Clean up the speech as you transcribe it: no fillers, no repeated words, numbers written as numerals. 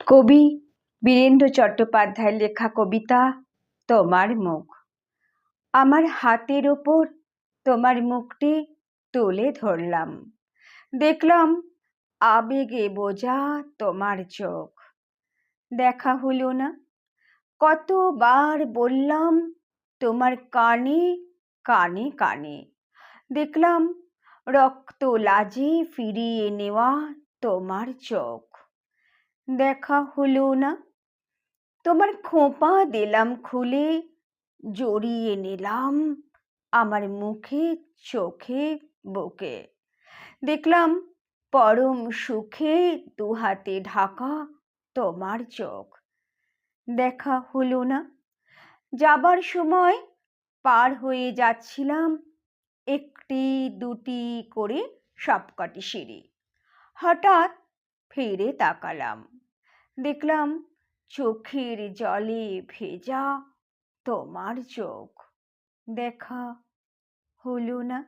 কবি বীরেন্দ্র চট্টোপাধ্যায়ের লেখা কবিতা তোমার মুখ। আমার হাতের ওপর তোমার মুখটি তুলে ধরলাম, দেখলাম আবেগে বোঝা তোমার চোখ। দেখা হলো না, কতবার বললাম তোমার কানে কানে কানে, দেখলাম রক্ত লাজে ফিরিয়ে নেওয়া তোমার চোখ। দেখা হলো না, তোমার খোঁপা দিলাম খুলে, জড়িয়ে নিলাম আমার মুখে চোখে বুকে, দেখলাম পরম সুখে দুহাতে ঢাকা তোমার চোখ। দেখা হলো না, যাবার সময় পার হয়ে যাচ্ছিলাম একটি দুটি করে সবকটি সিঁড়ি, হঠাৎ ফিরে তাকালাম, দেখলাম চোখের জলে ভেজা তোমার চোখ। দেখা হলো না।